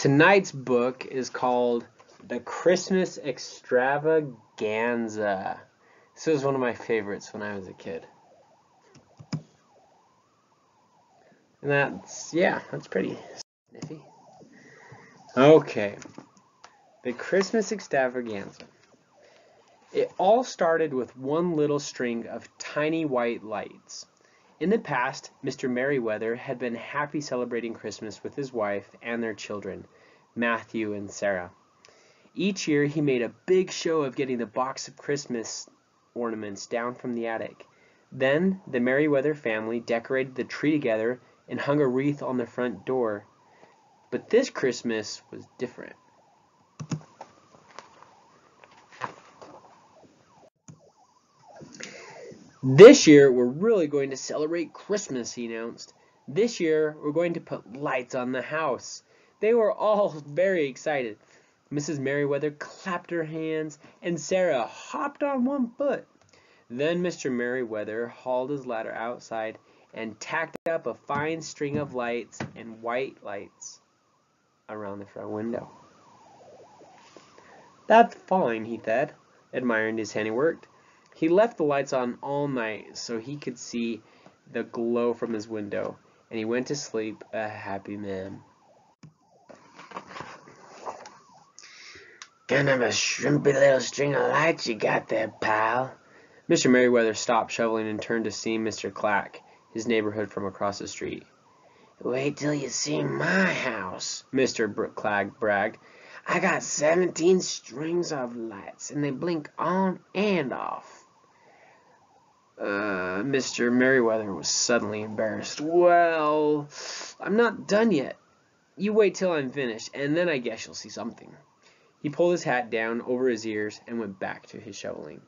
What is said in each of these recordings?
Tonight's book is called The Christmas Extravaganza. This was one of my favorites when I was a kid. And that's pretty sniffy. Okay, The Christmas Extravaganza. It all started with one little string of tiny white lights. In the past, Mr. Merriweather had been happy celebrating Christmas with his wife and their children, Matthew and Sarah. Each year he made a big show of getting the box of Christmas ornaments down from the attic. Then the Merriweather family decorated the tree together and hung a wreath on the front door. But this Christmas was different. This year we're really going to celebrate Christmas, he announced. This year we're going to put lights on the house. They were all very excited. Mrs. Merriweather clapped her hands and Sarah hopped on one foot. Then Mr. Merriweather hauled his ladder outside and tacked up a fine string of lights and white lights around the front window. "That's fine," he said, admiring his handiwork. He left the lights on all night so he could see the glow from his window, and he went to sleep a happy man. "Kind of a shrimpy little string of lights you got there, pal." Mr. Merriweather stopped shoveling and turned to see Mr. Clack, his neighborhood from across the street. "Wait till you see my house," Mr. Clack bragged. "I got 17 strings of lights, and they blink on and off." Mr. Merriweather was suddenly embarrassed. "Well, I'm not done yet. You wait till I'm finished, and then I guess you'll see something." He pulled his hat down over his ears and went back to his shoveling.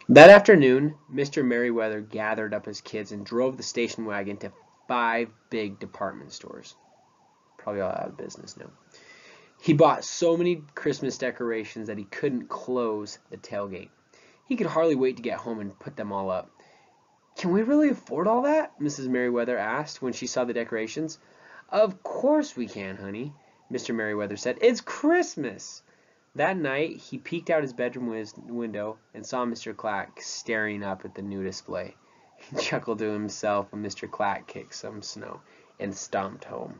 That afternoon, Mr. Merriweather gathered up his kids and drove the station wagon to 5 big department stores. Probably all out of business now. He bought so many Christmas decorations that he couldn't close the tailgate. He could hardly wait to get home and put them all up. "Can we really afford all that?" Mrs. Merriweather asked when she saw the decorations. "Of course we can, honey," Mr. Merriweather said. "It's Christmas." That night he peeked out his bedroom window and saw Mr. Clack staring up at the new display. He chuckled to himself when Mr. Clack kicked some snow and stomped home.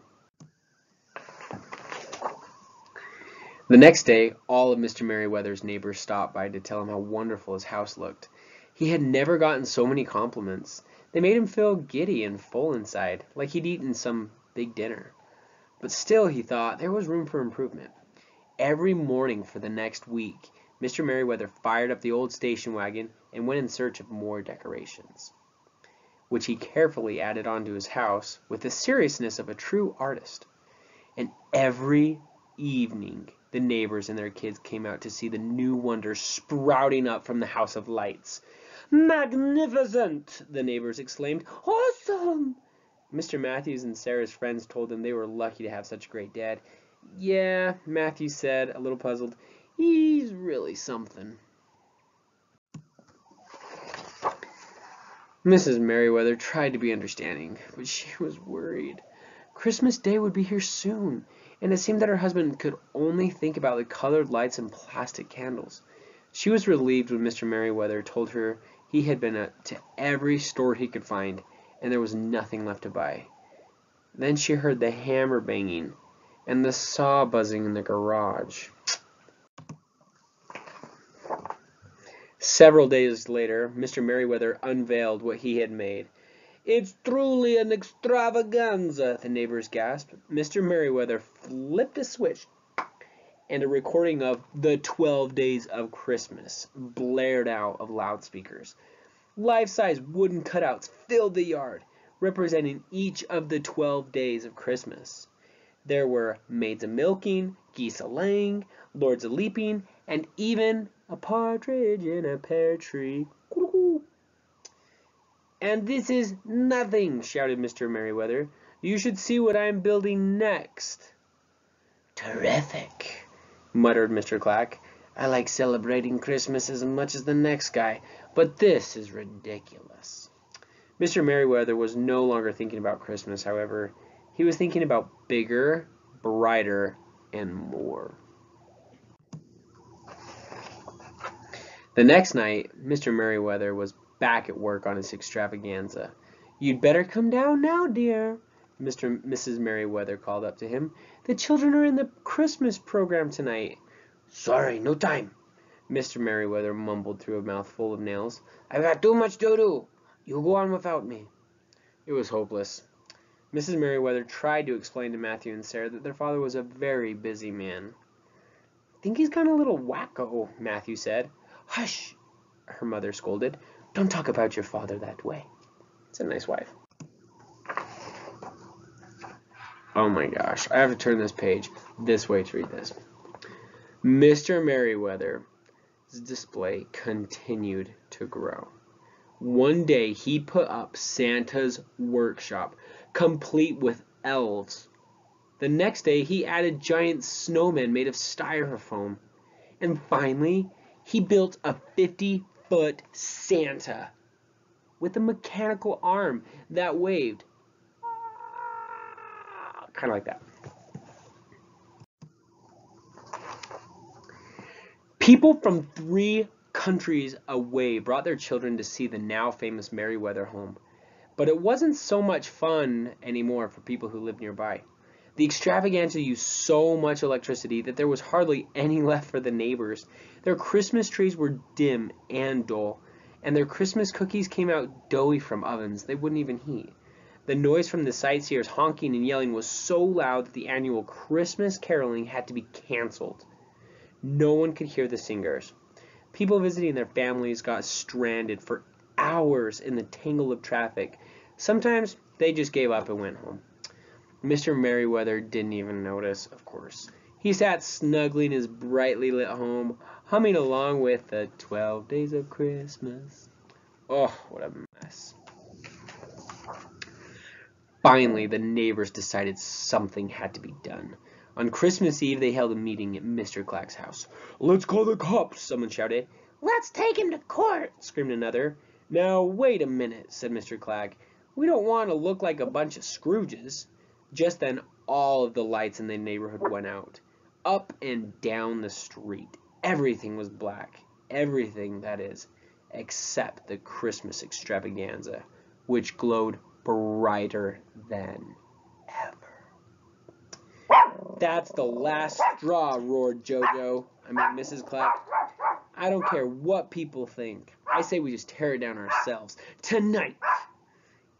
The next day, all of Mr. Merriweather's neighbors stopped by to tell him how wonderful his house looked. He had never gotten so many compliments. They made him feel giddy and full inside, like he'd eaten some big dinner. But still, he thought, there was room for improvement. Every morning for the next week, Mr. Merriweather fired up the old station wagon and went in search of more decorations, which he carefully added onto his house with the seriousness of a true artist. And every evening, the neighbors and their kids came out to see the new wonders sprouting up from the house of lights. "Magnificent!" the neighbors exclaimed. "Awesome!" Mr. Matthews and Sarah's friends told them they were lucky to have such a great dad. "Yeah," Matthew said, a little puzzled. "He's really something." Mrs. Merriweather tried to be understanding, but she was worried. Christmas Day would be here soon, and it seemed that her husband could only think about the colored lights and plastic candles. She was relieved when Mr. Merriweather told her he had been to every store he could find, and there was nothing left to buy. Then she heard the hammer banging and the saw buzzing in the garage. Several days later, Mr. Merriweather unveiled what he had made. "It's truly an extravaganza," the neighbors gasped. Mr. Merriweather flipped a switch, and a recording of "The 12 Days of Christmas" blared out of loudspeakers. Life-size wooden cutouts filled the yard, representing each of the 12 days of Christmas. There were maids a-milking, geese a-laying, lords a-leaping, and even a partridge in a pear tree. "And this is nothing," shouted Mr. Merriweather. "You should see what I'm building next." "Terrific," muttered Mr. Clack. "I like celebrating Christmas as much as the next guy, but this is ridiculous." Mr. Merriweather was no longer thinking about Christmas, however. He was thinking about bigger, brighter, and more. The next night, Mr. Merriweather was back at work on his extravaganza. "You'd better come down now, dear," Mrs. Merriweather called up to him. "The children are in the Christmas program tonight." "Sorry, no time," Mr. Merriweather mumbled through a mouthful of nails. "I've got too much to do. You go on without me." It was hopeless. Mrs. Merriweather tried to explain to Matthew and Sarah that their father was a very busy man. "I think he's gone a little wacko," Matthew said. "Hush," her mother scolded. "Don't talk about your father that way." It's a nice wife. Oh my gosh, I have to turn this page this way to read this. Mr. Merriweather's display continued to grow. One day he put up Santa's workshop, complete with elves. The next day he added giant snowmen made of styrofoam. And finally, he built a 50-foot Santa with a mechanical arm that waved. Kind of like that. People from 3 countries away brought their children to see the now famous Merriweather home. But it wasn't so much fun anymore for people who lived nearby. The extravaganza used so much electricity that there was hardly any left for the neighbors. Their Christmas trees were dim and dull, and their Christmas cookies came out doughy from ovens they wouldn't even heat. The noise from the sightseers honking and yelling was so loud that the annual Christmas caroling had to be canceled. No one could hear the singers. People visiting their families got stranded for hours in the tangle of traffic. Sometimes they just gave up and went home. Mr. Merriweather didn't even notice, of course. He sat snugly in his brightly lit home, humming along with the 12 Days of Christmas. Oh, what a mess. Finally, the neighbors decided something had to be done. On Christmas Eve, they held a meeting at Mr. Clack's house. "Let's call the cops," someone shouted. "Let's take him to court," screamed another. "Now, wait a minute," said Mr. Clack. "We don't want to look like a bunch of Scrooges." Just then, all of the lights in the neighborhood went out. Up and down the street, everything was black. Everything, that is, except the Christmas extravaganza, which glowed brighter than ever. "That's the last straw," roared Mrs. Clack. "I don't care what people think. I say we just tear it down ourselves. Tonight!"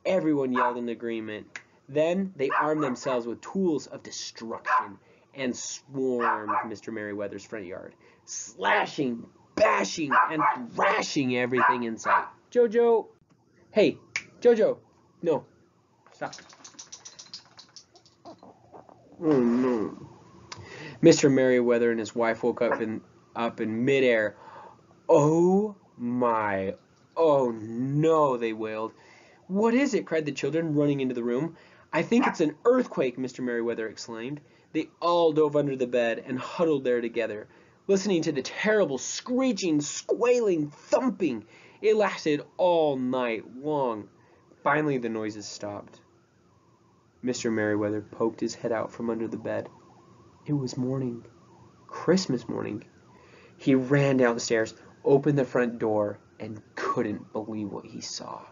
Everyone yelled in agreement. Then they armed themselves with tools of destruction and swarmed Mr. Merriweather's front yard, slashing, bashing, and thrashing everything in sight. Jojo! Hey, Jojo! No, stop. Oh no. Mr. Merriweather and his wife woke up in midair. "Oh my, oh no," they wailed. "What is it?" cried the children, running into the room. "I think it's an earthquake," Mr. Merriweather exclaimed. They all dove under the bed and huddled there together, listening to the terrible screeching, squealing, thumping. It lasted all night long. Finally, the noises stopped. Mr. Merriweather poked his head out from under the bed. It was morning. Christmas morning. He ran downstairs, opened the front door, and couldn't believe what he saw.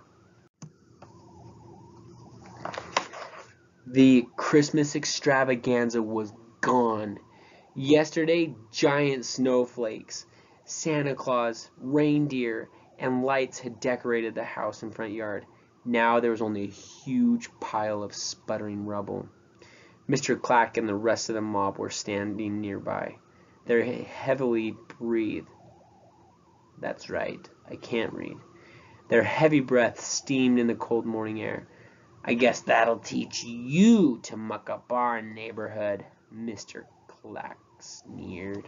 The Christmas extravaganza was gone. Yesterday, giant snowflakes, Santa Claus, reindeer, and lights had decorated the house and front yard. Now there was only a huge pile of sputtering rubble. Mr. Clack and the rest of the mob were standing nearby. They heavily breathed. That's right, I can't read. Their heavy breath steamed in the cold morning air. "I guess that'll teach you to muck up our neighborhood," Mr. Clack sneered.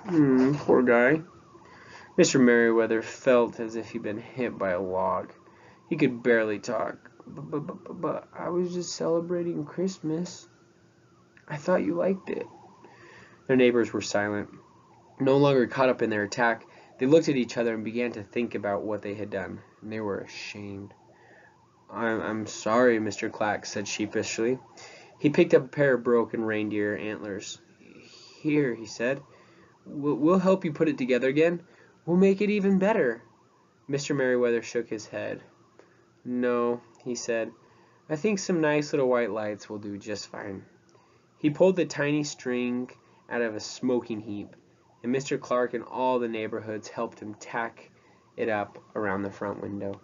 Poor guy. Mr. Merriweather felt as if he'd been hit by a log. He could barely talk. But I was just celebrating Christmas. I thought you liked it." Their neighbors were silent. No longer caught up in their attack, they looked at each other and began to think about what they had done, and they were ashamed. I'm sorry, Mr. Clack said sheepishly. He picked up a pair of broken reindeer antlers. Here, he said. We'll help you put it together again. We'll make it even better. Mr. Merriweather shook his head. No, he said. I think some nice little white lights will do just fine. He pulled the tiny string out of a smoking heap, and Mr. Clark and all the neighborhoods helped him tack it up around the front window.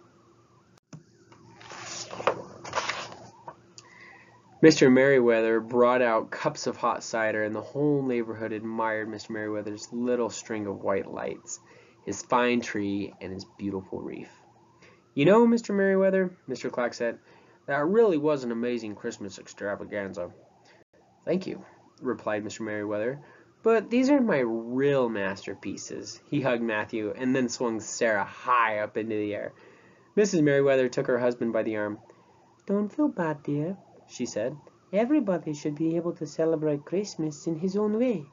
Mr. Merriweather brought out cups of hot cider, and the whole neighborhood admired Mr. Merriweather's little string of white lights, his fine tree, and his beautiful reef. You know, Mr. Merriweather, Mr. Clack said, that really was an amazing Christmas extravaganza. Thank you, replied Mr. Merriweather, but these are my real masterpieces. He hugged Matthew and then swung Sarah high up into the air. Mrs. Merriweather took her husband by the arm. Don't feel bad, dear, she said. Everybody should be able to celebrate Christmas in his own way,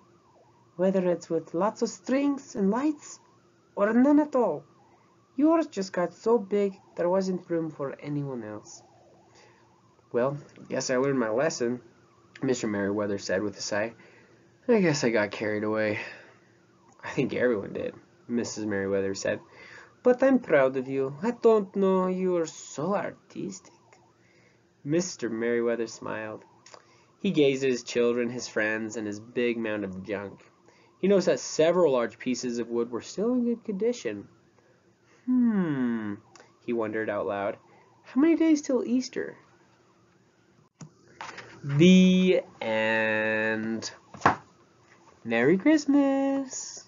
whether it's with lots of strings and lights or none at all. Yours just got so big there wasn't room for anyone else. Well, guess I learned my lesson, Mr. Merriweather said with a sigh. I guess I got carried away. I think everyone did, Mrs. Merriweather said. But I'm proud of you. I don't know, you are so artistic. Mr. Merriweather smiled. He gazed at his children, his friends, and his big mound of junk. He noticed that several large pieces of wood were still in good condition. He wondered out loud. How many days till Easter? The end. Merry Christmas!